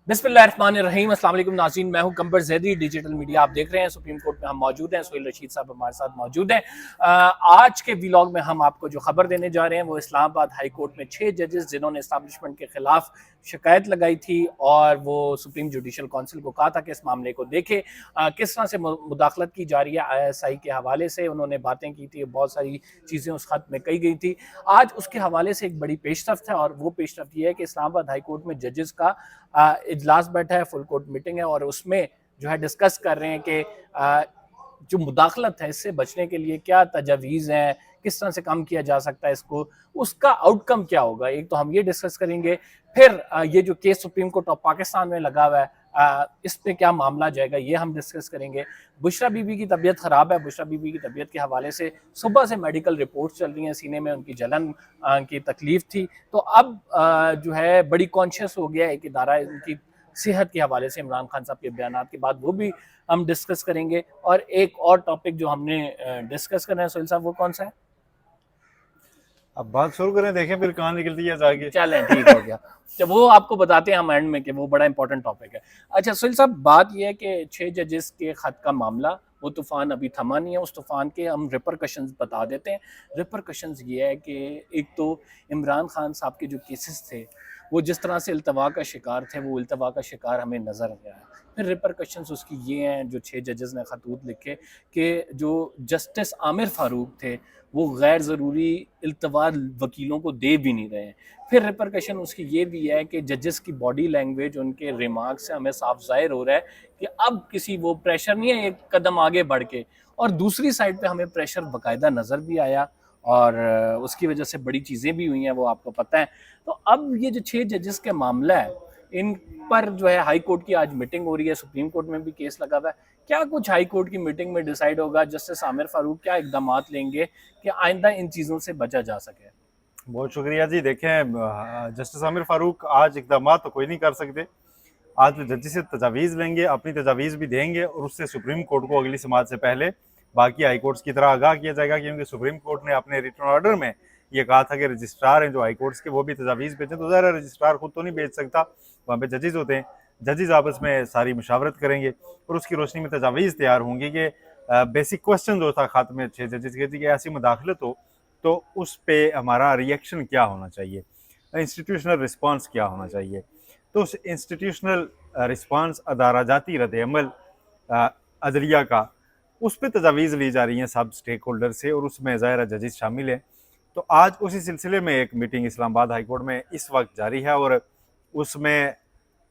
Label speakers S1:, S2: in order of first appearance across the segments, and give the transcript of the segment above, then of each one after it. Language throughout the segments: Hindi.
S1: बिस्मिल्लाहिर्रहमानिर्रहीम। अस्सलाम वालेकुम नाज़रीन, मैं हूं कंबर ज़ैदी, डिजिटल मीडिया आप देख रहे हैं। सुप्रीम कोर्ट में हम मौजूद हैं, सोहेल रशीद साहब हमारे साथ मौजूद हैं। आज के व्लॉग में हम आपको जो खबर देने जा रहे हैं वो इस्लामाबाद हाई कोर्ट में 6 जजेस जिन्होंने इस्टेब्लिशमेंट के खिलाफ शिकायत लगाई थी और वो सुप्रीम जुडिशल काउंसिल को कहा था कि इस मामले को देखे, किस तरह से मुदाखलत की जा रही है ISI के हवाले से। उन्होंने बातें की थी, बहुत सारी चीज़ें उस खत में कही गई थी। आज उसके हवाले से एक बड़ी पेशरफ्त है और वो पेशरफ्त ये है कि इस्लामाबाद हाई कोर्ट में जजेस का इजलास बैठा है, फुल कोर्ट मीटिंग है और उसमें जो है डिस्कस कर रहे हैं कि जो मुदाखलत है इससे बचने के लिए क्या तजावीज़ हैं, किस तरह से कम किया जा सकता है इसको, उसका आउटकम क्या होगा। एक तो हम ये डिस्कस करेंगे, फिर ये जो case supreme court of Pakistan में लगा हुआ है इस पे क्या मामला जाएगा ये हम डिस्कस करेंगे। बुशरा बीबी की तबीयत ख़राब है, बुशरा बीबी की तबीयत के हवाले से सुबह से मेडिकल रिपोर्ट्स चल रही हैं, सीने में उनकी जलन की तकलीफ थी। तो अब जो है बड़ी कॉन्शियस हो गया एक इदारा उनकी सेहत के हवाले से। इमरान खान साहब के बयान के बाद वो भी हम डिस्कस करेंगे। और एक और टॉपिक जो हमने डिस्कस करना है सोहेल साहब, वो कौन सा है?
S2: अब बात शुरू करें, देखें फिर कहाँ निकलती है आगे।
S1: चलें, ठीक हो गया। जब वो आपको बताते हैं हम एंड में कि वो बड़ा इंपॉर्टेंट टॉपिक है। अच्छा सोहेल साहब, बात यह है कि 6 जजेस के खत का मामला, वो तूफान अभी थमा नहीं है। उस तूफान के हम रिपरकशंस बता देते हैं। रिपरकशंस ये है कि एक तो इमरान खान साहब के जो केसेस थे वो जिस तरह से अल्तवा का शिकार थे, वो अल्तवा का शिकार हमें नज़र आया है। फिर रिपरकशंस उसकी ये हैं, जो 6 जजेस ने खतूत लिखे कि जो जस्टिस आमिर फ़ारूक थे वो गैर ज़रूरी अल्तवा वकीलों को दे भी नहीं रहे हैं। फिर रिपरकशन उसकी ये भी है कि जजेस की बॉडी लैंग्वेज, उनके रिमार्क से हमें साफ ज़ाहिर हो रहा है कि अब किसी वो प्रेशर नहीं है एक कदम आगे बढ़ के। और दूसरी साइड पे हमें प्रेशर बाकायदा नज़र भी आया और उसकी वजह से बड़ी चीज़ें भी हुई हैं, वो आपको पता है। तो अब ये जो 6 जजेस के मामला है, इन पर जो है हाई कोर्ट की आज मीटिंग हो रही है, सुप्रीम कोर्ट में भी केस लगा हुआ है। क्या कुछ हाई कोर्ट की मीटिंग में डिसाइड होगा? जस्टिस आमिर फारूक क्या इकदाम लेंगे कि आइंदा इन चीज़ों से बचा जा सके?
S2: बहुत शुक्रिया जी। देखें, जस्टिस आमिर फारूक आज इकदाम तो कोई नहीं कर सकते। आज तो जज से तजावीज़ लेंगे, अपनी तजावीज़ भी देंगे और उससे सुप्रीम कोर्ट को अगली समात से पहले बाकी हाई कोर्ट्स की तरह आगाह किया जाएगा, क्योंकि सुप्रीम कोर्ट ने अपने रिटर्न ऑर्डर में ये कहा था कि रजिस्ट्रार हैं जो हाई कोर्ट्स के, वो भी तजावीज़ भेजें। तो ज़रा रजिस्ट्रार खुद तो नहीं भेज सकता, वहाँ पे जजेस होते हैं। जजेस आपस में सारी मुशावरत करेंगे और उसकी रोशनी में तजावीज़ तैयार होंगी कि बेसिक क्वेश्चन जो था खाते में 6 जजेस के कि ऐसी मुदाखलत हो तो उस पर हमारा रिएक्शन क्या होना चाहिए, इंस्टीट्यूशनल रिस्पॉन्स क्या होना चाहिए। तो उस इंस्टीट्यूशनल रिस्पॉन्स, अदारा जाती रद्द-ए-अमल अदलिया का, उस पर तजावीज़ ली जा रही हैं सब स्टेक होल्डर से और उसमें ज़ाहिर जजेस शामिल हैं। तो आज उसी सिलसिले में एक मीटिंग इस्लामाबाद हाई कोर्ट में इस वक्त जारी है और उसमें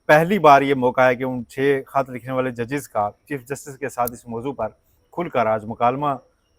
S2: पहली बार ये मौका है कि उन 6 खत लिखने वाले जजेस का चीफ जस्टिस के साथ इस मौजू पर खुलकर आज मुकालमा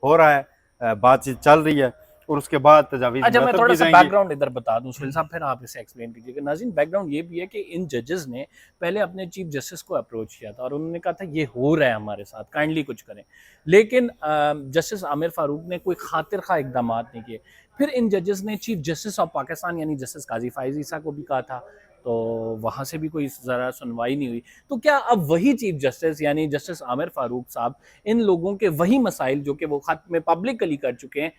S2: हो रहा है, बातचीत चल रही है और उसके बाद तजावीज़
S1: अच्छा, मैं
S2: मुरतब
S1: थोड़ा
S2: की
S1: सा
S2: जाएंगी।
S1: बैकग्राउंड इधर बता दूं सोहेल साहब, फिर आप इसे एक्सप्लेन कीजिएगा। नाज़रीन, बैकग्राउंड ये भी है कि इन जजेस ने पहले अपने चीफ जस्टिस को अप्रोच किया था और उन्होंने कहा था ये हो रहा है हमारे साथ, काइंडली कुछ करें। लेकिन जस्टिस आमिर फारूक ने कोई खातिर खा इकदाम नहीं किए। फिर इन जजेस ने चीफ जस्टिस ऑफ पाकिस्तान यानी जस्टिस काजी फाइज ईसा को भी कहा था, तो वहाँ से भी कोई ज़रा सुनवाई नहीं हुई। तो क्या अब वही चीफ जस्टिस यानी जस्टिस आमिर फारूक साहब इन लोगों के वही मसाइल जो कि वो खत में पब्लिकली कर चुके हैं,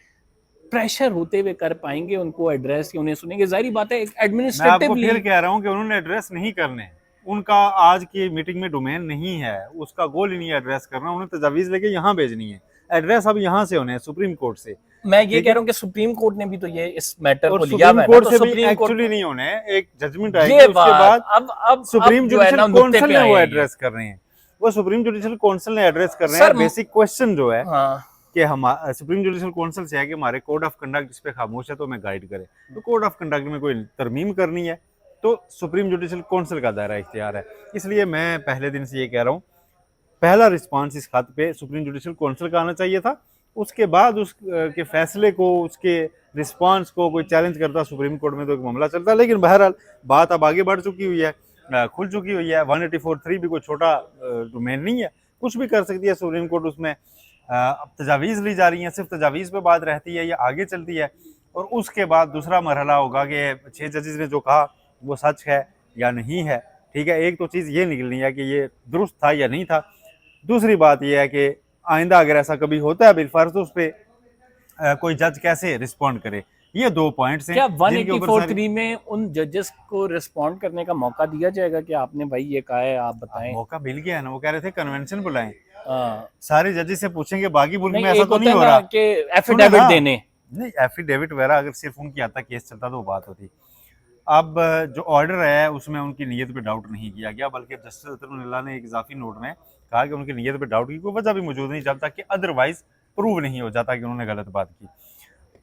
S1: प्रेशर होते हुए कर पाएंगे उनको एड्रेस, या उन्हें सुनेंगे? जाहिर बात है
S2: मैं आपको
S1: एडमिनिस्ट्रेटिवली।
S2: फिर कह रहा हूँ कि उन्होंने एड्रेस नहीं करने, उनका आज की मीटिंग में डोमेन नहीं है, उसका गोल ही नहीं है एड्रेस करना। उन्हें तजावीज़ लेके यहाँ भेजनी है, एड्रेस अब यहाँ से होने हैं सुप्रीम कोर्ट से।
S1: मैं ये
S2: ठीक
S1: कह
S2: है,
S1: रहा हूँ कि सुप्रीम कोर्ट ने भी तो ये इस मैटर
S2: और
S1: को लिया हुआ
S2: सुप्रीम
S1: है ना,
S2: कोर्ट
S1: तो
S2: से भी
S1: सुप्रीम कोर्ट
S2: एक्चुअली नहीं होने, एक जजमेंट आएगी
S1: ये
S2: उसके
S1: बात
S2: बाद
S1: अब
S2: सुप्रीम
S1: जो है
S2: जुडिशल
S1: ना नुक्ते
S2: काउंसिल
S1: पे
S2: ने
S1: आए
S2: वो
S1: हैं ये।
S2: एड्रेस कर रहे हैं। वो सुप्रीम जुडिशल काउंसिल ने एड्रेस कर रहे हैं
S1: सर
S2: बेसिक क्वेश्चन जो है
S1: हाँ,
S2: कि हम सुप्रीम जुडिशल काउंसिल से है कि हमारे कोड ऑफ कंडक्ट इस पे खामोश है तो हमें गाइड करें। तो कोड ऑफ कंडक्ट में कोई तरमीम करनी है तो सुप्रीम जुडिशल काउंसिल का दायरा इख्तियार है। इसलिए मैं पहले दिन से ये कह रहा हूँ, पहला रिस्पांस इस खत पे सुप्रीम जुडिशल काउंसिल का आना चाहिए था। उसके बाद उस के फैसले को, उसके रिस्पांस को कोई चैलेंज करता सुप्रीम कोर्ट में तो एक मामला चलता। लेकिन बहरहाल बात अब आगे बढ़ चुकी हुई है, खुल चुकी हुई है। 184(3) भी कोई छोटा डोमेन नहीं है, कुछ भी कर सकती है सुप्रीम कोर्ट उसमें। अब तजावीज़ ली जा रही हैं, सिर्फ तजावीज़ पे बात रहती है या आगे चलती है। और उसके बाद दूसरा मरहला होगा कि 6 जजेस ने जो कहा वो सच है या नहीं है। ठीक है, एक तो चीज़ ये निकलनी है कि ये दुरुस्त था या नहीं था। दूसरी बात यह है कि आइंदा अगर ऐसा कभी होता है बिलफर्ज तो उस पर कोई जज कैसे रिस्पॉन्ड करे, ये 2 पॉइंट्स हैं
S1: क्या
S2: जिनके ऊपर सारी
S1: 184.3 में उन जजेस को रिस्पॉन्ड करने का मौका दिया जाएगा कि आपने भाई ये कहा है, आप बताएं?
S2: मौका मिल गया है ना, वो कह रहे थे कन्वेंशन बुलाएं,
S1: हाँ।
S2: सारे जजेस से पूछेंगे, बाकी मुल्क
S1: नहीं,
S2: में ऐसा
S1: एक
S2: तो
S1: होता
S2: नहीं
S1: है
S2: हो
S1: ना
S2: रहा।
S1: कि
S2: सुने
S1: एफिडेविट
S2: ना,
S1: देने।
S2: नहीं एफिडेविट वगैरह अगर सिर्फ उनकी आता केस चलता तो वो बात होती। अब जो ऑर्डर है उसमें उनकी नीयत पे डाउट नहीं किया गया, बल्कि जस्टिस अतरुल्लाह ने एक इजाफी नोट में कहा कि उनकी नीयत पे डाउट की कोई वजह भी मौजूद नहीं, जब तक कि अदरवाइज प्रूव नहीं हो जाता कि उन्होंने गलत बात की।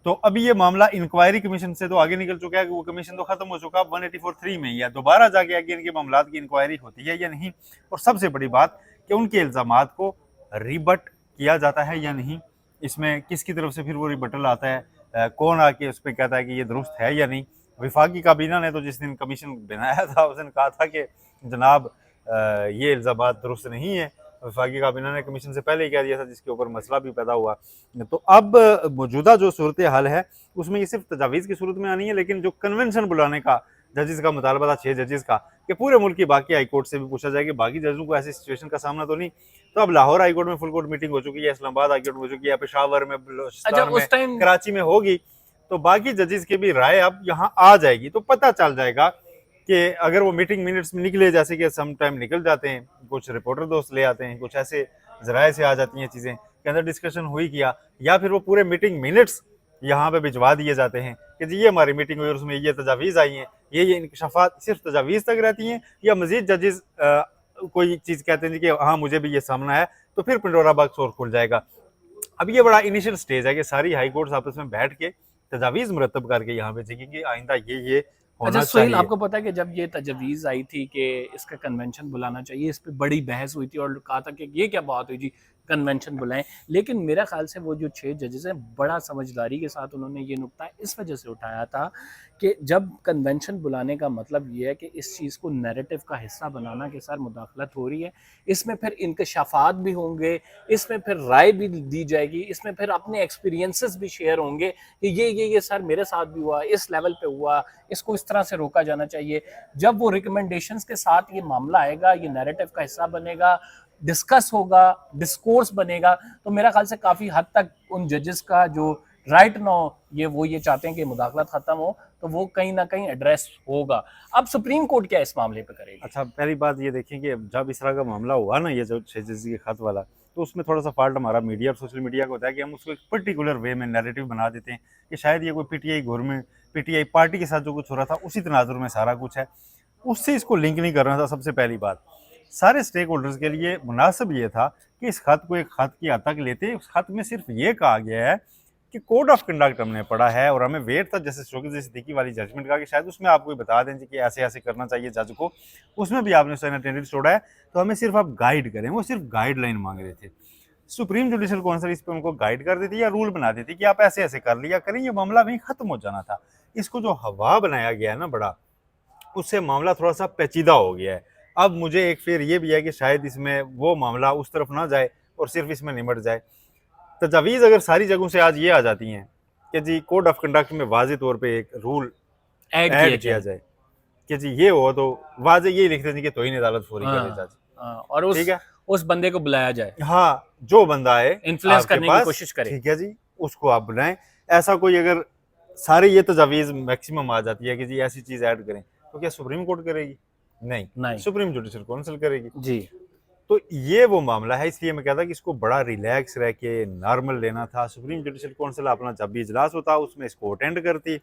S2: तो अभी ये मामला इंक्वायरी कमीशन से तो आगे निकल चुका है कि वो कमीशन तो खत्म हो चुका, 184(3) में या दोबारा जाके आगे इनके मामला की इंक्वायरी होती है या नहीं, और सबसे बड़ी बात कि उनके इल्जामात को रिबट किया जाता है या नहीं, इसमें किसकी तरफ से फिर वो रिबटल आता है, कौन आके उस पर कहता है कि ये दुरुस्त है या नहीं। विफाकी काबीना ने तो जिस दिन कमीशन बनाया था उस दिन कहा था कि जनाब ये इल्जामात दुरुस्त नहीं है, वफाकी काबीना ने कमीशन से पहले ही कह दिया था, जिसके ऊपर मसला भी पैदा हुआ। तो अब मौजूदा जो सूरत हाल है उसमें ये सिर्फ तजावीज़ की सूरत में आनी है, लेकिन जो कन्वेंशन बुलाने का जजेस का मुतालबा था 6 जजेस का, कि पूरे मुल्क की बाकी हाई कोर्ट से भी पूछा जाए कि बाकी जजों को ऐसी सिचुएशन का सामना तो नहीं। तो अब लाहौर हाई कोर्ट में फुल कोर्ट मीटिंग हो चुकी है, इस्लामाबाद हाई कोर्ट हो चुकी है, पेशावर में,
S1: अच्छा,
S2: बलूचिस्तान
S1: उस टाइम
S2: में, कराची में होगी, तो बाकी जजेस की भी राय अब यहाँ आ जाएगी। तो पता चल जाएगा कि अगर वो मीटिंग मिनट्स में निकले, जैसे कि सम टाइम निकल जाते हैं, कुछ रिपोर्टर दोस्त ले आते हैं, कुछ ऐसे जराए से आ जाती हैं चीज़ें के अंदर डिस्कशन हुई किया, या फिर वो पूरे मीटिंग मिनट्स यहाँ पे भिजवा दिए जाते हैं कि जी ये हमारी मीटिंग हुई और उसमें ये तजावीज़ आई हैं, ये इंकशाफात सिर्फ तजावीज़ तक रहती हैं, या मजीद जजेस कोई चीज़ कहते हैं जी कि हाँ मुझे भी ये सामना है, तो फिर पंडोरा बॉक्स और खुल जाएगा। अब ये बड़ा इनिशियल स्टेज है कि सारी हाई कोर्ट्स आपस में बैठ के तजावीज़ मुरतब करके यहाँ पे देखेंगे आइंदा ये होना
S1: अच्छा सोहेल,
S2: चाहिए।
S1: आपको पता है कि जब ये तजवीज़ आई थी कि इसका कन्वेंशन बुलाना चाहिए, इस पे बड़ी बहस हुई थी और कहा था कि ये क्या बात हुई जी, कन्वेंशन बुलाएं। लेकिन मेरा ख्याल से वो जो 6 जजेस हैं, बड़ा समझदारी के साथ उन्होंने ये नुक्ता इस वजह से उठाया था कि जब कन्वेंशन बुलाने का मतलब ये है कि इस चीज़ को नैरेटिव का हिस्सा बनाना कि सर मुदाखलत हो रही है, इसमें फिर इंकशाफात भी होंगे, इसमें फिर राय भी दी जाएगी, इसमें फिर अपने एक्सपीरियंसेस भी शेयर होंगे कि ये सर मेरे साथ भी हुआ, इस लेवल पे हुआ, इसको इस तरह से रोका जाना चाहिए। जब वो रिकमेंडेशंस के साथ ये मामला आएगा, ये नैरेटिव का हिस्सा बनेगा, डिस्कस होगा, डिस्कोर्स बनेगा, तो मेरा ख्याल से काफ़ी हद तक उन जजेस का जो राइट नो ये चाहते हैं कि मुदाखलत खत्म हो, तो वो कहीं ना कहीं एड्रेस होगा। अब सुप्रीम कोर्ट क्या इस मामले पे करेगी?
S2: अच्छा, पहली बात ये देखें कि जब इस तरह का मामला हुआ ना, ये जो 6 जज के खत वाला, तो उसमें थोड़ा सा फॉल्ट हमारा मीडिया और सोशल मीडिया का होता है कि हम उसको एक पर्टिकुलर वे में नैरेटिव बना देते हैं कि शायद ये कोई पीटीआई गवर्नमेंट, पीटीआई पार्टी के साथ जो कुछ हो रहा था उसी तनाजुर में सारा कुछ है, उससे इसको लिंक नहीं करना था। सबसे पहली बात, सारे स्टेक होल्डर्स के लिए मुनासिब ये था कि इस खत को एक खत की हद तक लेते। उस खत में सिर्फ ये कहा गया है कि कोड ऑफ कंडक्ट हमने पढ़ा है और हमें वेट था जैसे शौकत सिद्दीकी वाली जजमेंट का कि शायद उसमें आपको बता दें कि ऐसे ऐसे करना चाहिए जज को, उसमें भी आपने अटेंडेंस छोड़ा है, तो हमें सिर्फ आप गाइड करें। वो सिर्फ गाइडलाइन मांग रहे थे। सुप्रीम जुडिशल काउंसिल इस पर उनको गाइड कर देती या रूल बना देती कि आप ऐसे ऐसे कर लिया करें, ये मामला वहीं खत्म हो जाना था। इसको जो हवा बनाया गया है ना बड़ा, उससे मामला थोड़ा सा पेचीदा हो गया है। अब मुझे एक फिर ये भी है कि शायद इसमें वो मामला उस तरफ ना जाए और सिर्फ इसमें निमट जाए। तजावीज़ अगर सारी जगहों से आज ये आ जाती हैं कि जी कोड ऑफ कंडक्ट में वाज़े तौर पे एक रूल ऐड किया जाए कि जी ये हो, तो वाज़े ये लिख दें कि तोहीन अदालत फौरी करे जज,
S1: और
S2: ठीक है,
S1: उस बंदे को बुलाया जाए,
S2: हाँ जो बंदा आए
S1: इन्फ्लुएंस
S2: आपके
S1: करने की
S2: पास,
S1: कोशिश करे।
S2: ठीक है जी, उसको आप बुलाएं। ऐसा कोई अगर सारे ये तजावीज़ मैक्सिमम आ जाती है कि जी ऐसी चीज़ ऐड करें, तो क्या सुप्रीम कोर्ट करेगी? नहीं, सुप्रीम जुडिशल काउंसिल करेगी
S1: जी।
S2: तो ये वो मामला है। इसलिए मैं कहता कि इसको बड़ा रिलैक्स रह के नॉर्मल लेना था। सुप्रीम जुडिशल काउंसिल अपना जब भी इजलास होता उसमें इसको अटेंड करती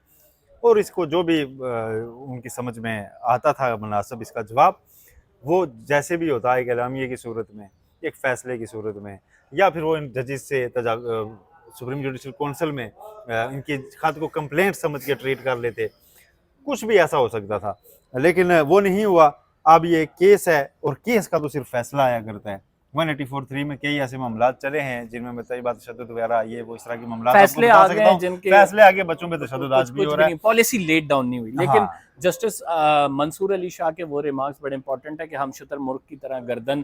S2: और इसको जो भी उनकी समझ में आता था मुनासिब इसका जवाब, वो जैसे भी होता है एक एलामिया की सूरत में, एक फैसले की सूरत में, या फिर वो इन जजेस से सुप्रीम जुडिशल काउंसिल में इनकी खत को कंप्लेंट समझ के ट्रीट कर लेते। कुछ भी ऐसा हो सकता था, लेकिन वो नहीं हुआ। अब ये केस है और केस का तो सिर्फ फैसला आया करता है। 184(3) में कई ऐसे मामला चले हैं जिनमें मतलब बात तशद्दुद वगैरह ये वो इस तरह के मामला
S1: फैसले आ गए हैं जिनके
S2: फैसले आगे बच्चों पे तशद्दुद आज भी हो रहा है।
S1: पॉलिसी लेट डाउन नहीं हुई, लेकिन जस्टिस मंसूर अली शाह के वो रिमार्क्स बड़े इंपॉर्टेंट है कि हम शुतुरमुर्ग की तरह गर्दन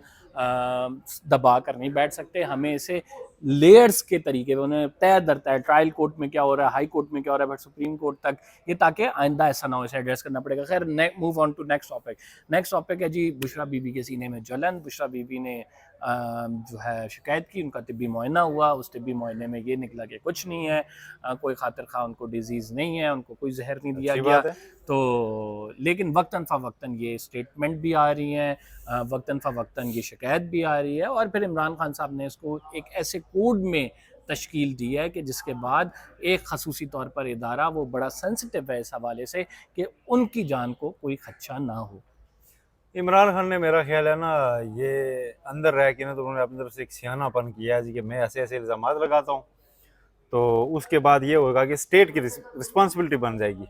S1: दबा कर नहीं बैठ सकते, हमें इसे लेयर्स के तरीके उन्हें तय दर तय, ट्रायल कोर्ट में क्या हो रहा है, हाई कोर्ट में क्या हो रहा है, सुप्रीम कोर्ट तक, ये ताकि आइंदा ऐसा ना हो, इसे एड्रेस करना पड़ेगा। खैर move on to next topic. Next topic है जी बुशरा बीबी के सीने में जलन। बुशरा बीबी ने जो है शिकायत की, उनका तिब्बी मुआयना हुआ, उस तिब्बी मुआयने में ये निकला कि कुछ नहीं है, कोई खातिर खा उनको डिजीज़ नहीं है, उनको कोई जहर नहीं दिया गया। तो लेकिन वक्तन फ़वक्तन ये स्टेटमेंट भी आ रही हैं, वक्तन फ़वक्तन ये शिकायत भी आ रही है, और फिर इमरान खान साहब ने इसको एक ऐसे कोड में तश्कील दी है कि जिसके बाद एक खसूसी तौर पर इदारा वो बड़ा सेंसिटिव है इस हवाले से कि उनकी जान को कोई खदशा ना हो।
S2: इमरान खान ने, मेरा ख्याल है ना, ये अंदर रह के ना, तो उन्होंने अपनी तरफ से एक सियानापन किया है जी कि मैं ऐसे ऐसे इल्ज़ाम लगाता हूँ, तो उसके बाद ये होगा कि स्टेट की रिस्पॉन्सिबिलिटी बन जाएगी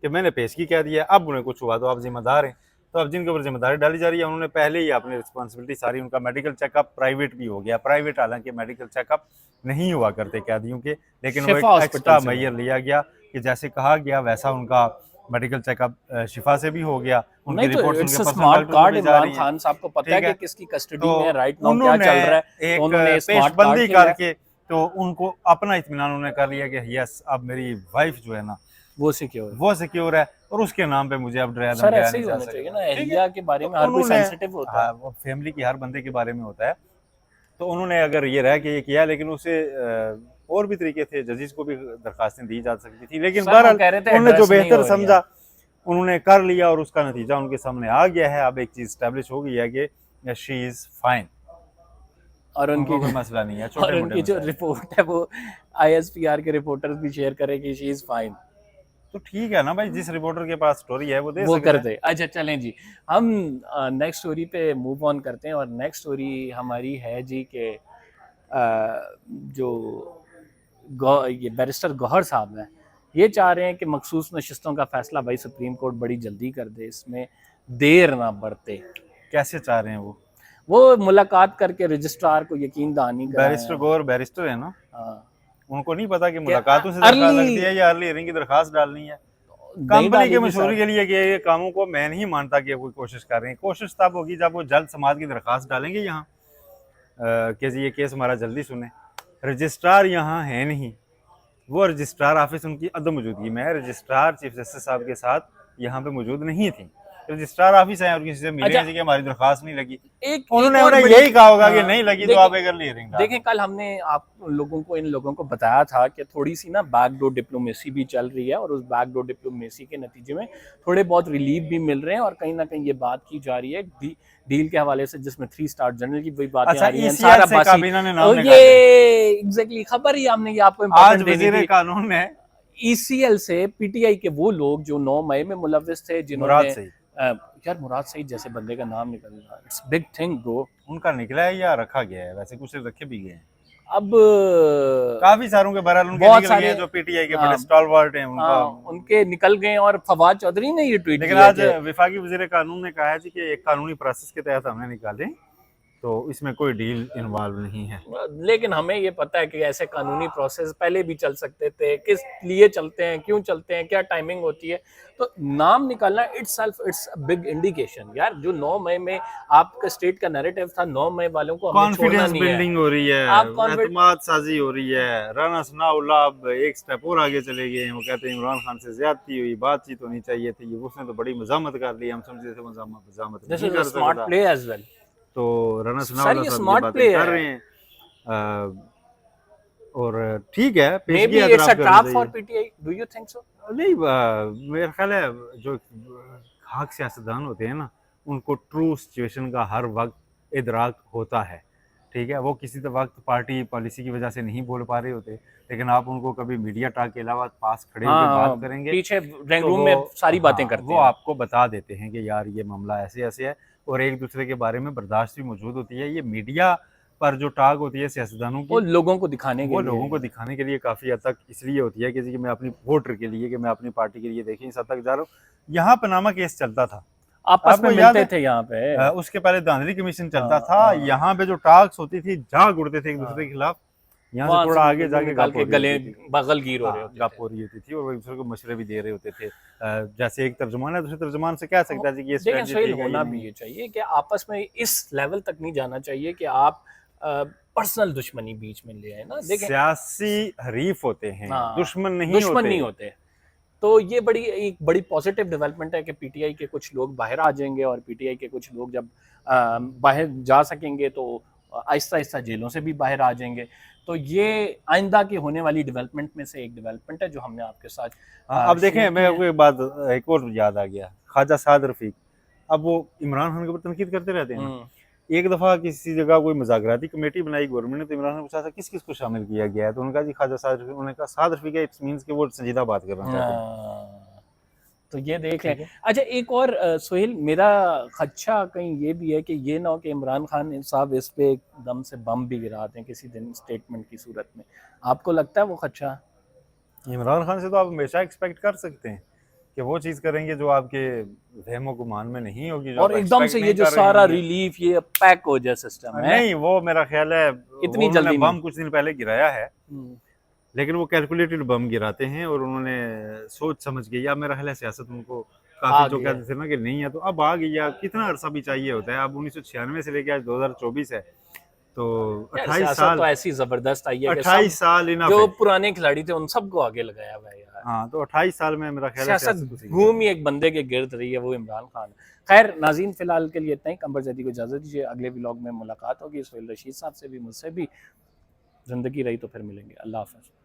S2: कि मैंने पेशगी कह दिया, अब उन्हें कुछ हुआ तो आप जिम्मेदार हैं। तो अब जिनके ऊपर जिम्मेदारी डाली जा रही है, उन्होंने पहले ही अपनी रिस्पॉन्सिबिलिटी सारी, उनका मेडिकल चेकअप प्राइवेट भी हो गया, प्राइवेट हालांकि मेडिकल चेकअप नहीं हुआ करते कैदियों के, लेकिन वो एक एक्स्ट्रा मेजर लिया गया कि जैसे कहा गया वैसा उनका मेडिकल चेकअप शिफा से भी हो गया। उनकी रिपोर्ट उनके
S1: स्मार्ट कार्ड इमरान खान साहब को पता है कि किसकी कस्टडी में राइट नाउ क्या चल रहा है, तो उन्होंने
S2: पेशबंदी करके तो उनको अपना इत्मीनान उन्होंने कर लिया कि यस अब मेरी वाइफ जो है ना वो सिक्योर है, और उसके नाम पे मुझे अब डराया
S1: सर ऐसे ही होना चाहिए ना, अहलिया के बारे में हर कोई सेंसिटिव होता है,
S2: वो फैमिली की हर बंदे के बारे में होता है। तो उन्होंने अगर ये रह के ये किया, लेकिन उसे और भी तरीके थे, जजेस को भी दरखास्तें दी जा सकती थी, लेकिन बहरहाल उन्होंने जो बेहतर समझा उन्होंने कर लिया, और उसका नतीजा उनके सामने आ गया है। अब एक चीज स्टैब्लिश हो गई है कि शी इज फाइन,
S1: और उनकी
S2: कोई मसला नहीं है।
S1: और उनकी जो रिपोर्ट है वो ISPR के रिपोर्टर्स भी शेयर करें कि शी इज फाइन,
S2: तो ठीक है ना भाई, जिस रिपोर्टर के पास स्टोरी है वो दे
S1: वो कर दे। अच्छा चलें जी, हम नेक्स्ट स्टोरी पे मूव ऑन करते हैं, और नेक्स्ट स्टोरी हमारी है जी कि जो ये बैरिस्टर गौहर साहब हैं, ये चाह रहे हैं कि मखसूस नशिस्तों का फैसला भाई सुप्रीम कोर्ट बड़ी जल्दी कर दे, इसमें देर ना बढ़ते।
S2: कैसे चाह रहे हैं
S1: वो मुलाकात करके रजिस्ट्रार को यकीन दहानी कराएं।
S2: बैरिस्टर गौहर बैरिस्टर है ना,
S1: हाँ,
S2: उनको नहीं पता कि मुलाकातों से दरखास्त लगती है या अर्ली हियरिंग की दरखास्त डालनी है। कंपनी के मशहूरी के लिए कि ये कामों को मैं नहीं मानता कि कोई कोशिश कर रहे हैं। कोशिश तब होगी जब वो जल्द समाज की दरखास्त डालेंगे यहाँ कि जी ये केस हमारा जल्दी सुने। रजिस्ट्रार यहाँ है नहीं, वो रजिस्ट्रार ऑफिस उनकी अदम मौजूदगी में है, रजिस्ट्रार चीफ जस्टिस साहब के साथ यहाँ पे मौजूद नहीं थी। रजिस्ट्रार ऑफिस है और किसी से मिले कि हमारी दरखास्त नहीं लगी, उन्होंने यही कहा होगा कि नहीं लगी तो आप एक हियरिंग।
S1: देखें कल हमने आप लोगों को, इन लोगों को बताया था कि थोड़ी सी ना बैकडोर डिप्लोमेसी भी चल रही है, और उस बैकडोर डिप्लोमेसी के नतीजे में थोड़े बहुत रिलीफ भी मिल रहे हैं, और कहीं ना कहीं ये बात की जा रही है डील के हवाले से, जिसमें 3 स्टार जनरल की वही बातें आ रही हैं। सारा ये एग्जैक्टली खबर ही हमने ये आपको
S2: आज वज़ीर कानून ने
S1: ECL से PTI के वो लोग जो 9 मई में मुलव्विस थे, जिन्होंने यार मुराद सईद जैसे बंदे का नाम निकल रहा है, इट्स बिग थिंग ब्रो।
S2: उनका निकला है या रखा गया है? वैसे कुछ रखे भी गए हैं,
S1: अब
S2: काफी सारों के बहरहाल उनके निकल गए जो PTI के बड़े स्टॉलवर्ट हैं,
S1: उनके निकल गए। और फवाद चौधरी ने ये ट्वीट
S2: किया, लेकिन आज विफाकी वज़ीर कानून ने कहा है कि एक कानूनी प्रोसेस के तहत हमने निकाले, तो इसमें कोई डील इन्वॉल्व नहीं है।
S1: लेकिन हमें ये पता है कि ऐसे कानूनी प्रोसेस पहले भी चल सकते थे, किस लिए चलते हैं, क्यों चलते हैं, क्या टाइमिंग होती है। तो नाम निकालना इट्स बिग इंडिकेशन यार। जो 9 मई में आपका स्टेट का नैरेटिव था, 9 मई वालों को
S2: कॉन्फिडेंस बिल्डिंग हो रही है, एतमाद साजी हो रही है। राना सनाउल्लाह अब एक स्टेप और आगे चले गए हैं, वो कहते हैं इमरान खान से ज्यादती हुई, बातचीत होनी चाहिए थी, उसने तो बड़ी मजामत कर ली, हम समझते थे मजामत नहीं कर सकता। तो राना सनाउल्लाह साहब बातें कर रहे हैं, और ठीक है,
S1: maybe it's a trap for PTI, do you think so?
S2: नहीं, मेरा ख्याल है जो खाक सियासतदान होते हैं ना, उनको ट्रू सिचुएशन का हर वक्त इदराक होता है, ठीक है। वो किसी वक्त पार्टी पॉलिसी की वजह से नहीं बोल पा रहे होते, लेकिन आप उनको कभी मीडिया टॉक के अलावा पास खड़े होकर बात करेंगे,
S1: पीछे ड्राइंग रूम में सारी बातें करते हैं,
S2: वो आपको बता देते हैं कि यार ये मामला ऐसे ऐसे है, और एक दूसरे के बारे में बर्दाश्त भी मौजूद होती है। ये मीडिया पर जो टाग होती है सियासतदानों की,
S1: वो लोगों को दिखाने के लिए
S2: काफ़ी हद तक इसलिए होती है कि मैं अपनी वोटर के लिए, कि मैं अपनी पार्टी के लिए देखिए इस हद तक जा रहा हूँ। यहाँ पनामा केस चलता था,
S1: आपस में मिलते थे यहाँ पे,
S2: उसके पहले धांधली कमीशन चलता था, यहाँ पे जो टाक्स होती थी, झाग उड़ते थे एक दूसरे के खिलाफ, यहाँ
S1: वहाँ
S2: से थोड़ा
S1: से
S2: आगे जाके
S1: निकाल के
S2: गप
S1: गले
S2: होती थी।
S1: बगल गिर हो रहे
S2: हाँ,
S1: होते
S2: गप
S1: थे।
S2: हो रही होती थी और वो एक दूसरे को मशवरे भी दे रहे होते थे। जैसे एक तर्जुमान है दूसरे तर्जुमान से कह सकता है जी कि ये
S1: देखें
S2: स्ट्रेटजी
S1: सोहेल,
S2: ठीक है ये
S1: होना
S2: नहीं
S1: भी
S2: है।
S1: ये चाहिए कि आपस में इस लेवल तक नहीं जाना चाहिए कि आप पर्सनल दुश्मनी बीच में ले आए ना। देखें,
S2: सियासी हरीफ होते हैं,
S1: हाँ,
S2: दुश्मन नहीं
S1: दुश्मन
S2: होते।
S1: नहीं होते। तो ये एक बड़ी पॉजिटिव डेवलपमेंट है कि पीटीआई के कुछ लोग बाहर आ जाएंगे और पीटीआई के कुछ लोग जब बाहर जा सकेंगे तो आहिस्ता आहिस्ता जेलों से भी बाहर आ जाएंगे। तो ये आइंदा की होने वाली डेवलपमेंट में से एक डेवलपमेंट है जो हमने आपके साथ
S2: अब देखें,
S1: शेयर
S2: मैं
S1: किया है।
S2: आपको एक बात, एक और याद आ गया, ख्वाजा साद रफीक। अब वो इमरान खान के ऊपर तनकीद करते रहते हैं ना।
S1: हम्म,
S2: एक दफ़ा किसी जगह कोई मुज़ाकराती कमेटी बनाई गवर्नमेंट ने, तो इमरान खान ने पूछा था किस किस को शामिल किया गया है, तो उन्होंने कहा जी ख्वाजा साद रफीक। उन्होंने कहा साद रफीक है, इट्स मीन्स कि वो संजीदा बात करना चाहते हैं।
S1: हाँ, तो ये देख लें।
S2: ठीक है।
S1: अच्छा, एक और सोहेल, मेरा खदशा कहीं ये भी है कि ये ना हो कि इमरान खान साहब इस पे एकदम से बम भी गिरा दें किसी दिन स्टेटमेंट की सूरत में। आपको लगता है वो खदशा?
S2: इमरान खान से तो आप हमेशा एक्सपेक्ट कर सकते हैं कि वो चीज़ करेंगे जो आपके वहमो गुमान में नहीं होगी, जो
S1: और
S2: आप
S1: एकदम
S2: एक्सपेक्ट
S1: से ये
S2: नहीं
S1: जो
S2: कर रहे
S1: सारा
S2: होंगे।
S1: रिलीफ ये पैक हो जाए सिस्टम है,
S2: नहीं, वो मेरा ख्याल है
S1: इतनी
S2: वो उन्होंने
S1: जल्दी नहीं।
S2: बम कुछ दिन पहले गिराया है,
S1: हम्म,
S2: लेकिन वो कैलकुलेटेड बम गिराते हैं और उन्होंने सोच समझ के, या मेरा ख्याल है सियासत उनको काफ़ी,
S1: आ
S2: जो
S1: गया है।
S2: कहते थे ना कि नहीं है तो अब आ गई। या कितना अरसा भी चाहिए होता है, अब 1996 से लेकर आज 2024 है, तो
S1: यार
S2: 28
S1: सियासत तो
S2: साल,
S1: ऐसी जबरदस्त आई है कि
S2: 28
S1: सब
S2: साल इनफ
S1: जो
S2: है।
S1: पुराने खिलाड़ी थे उन सबको आगे लगाया हुआ है यार।
S2: हाँ, तो 28 साल में मेरा ख्याल है
S1: सियासत
S2: सियासत उसी की
S1: घूम
S2: चलनी
S1: ही
S2: है।
S1: एक बंदे के गिर्द रही है, वो इमरान खान है। खैर नाज़रीन, फिलहाल के लिए इतना ही। कंबर जैदी को इजाज़त दीजिए, अगले व्लॉग में मुलाकात होगी सोहेल रशीद साहब से भी, मुझसे भी। ज़िंदगी रही तो फिर मिलेंगे। अल्लाह हाफ़िज़।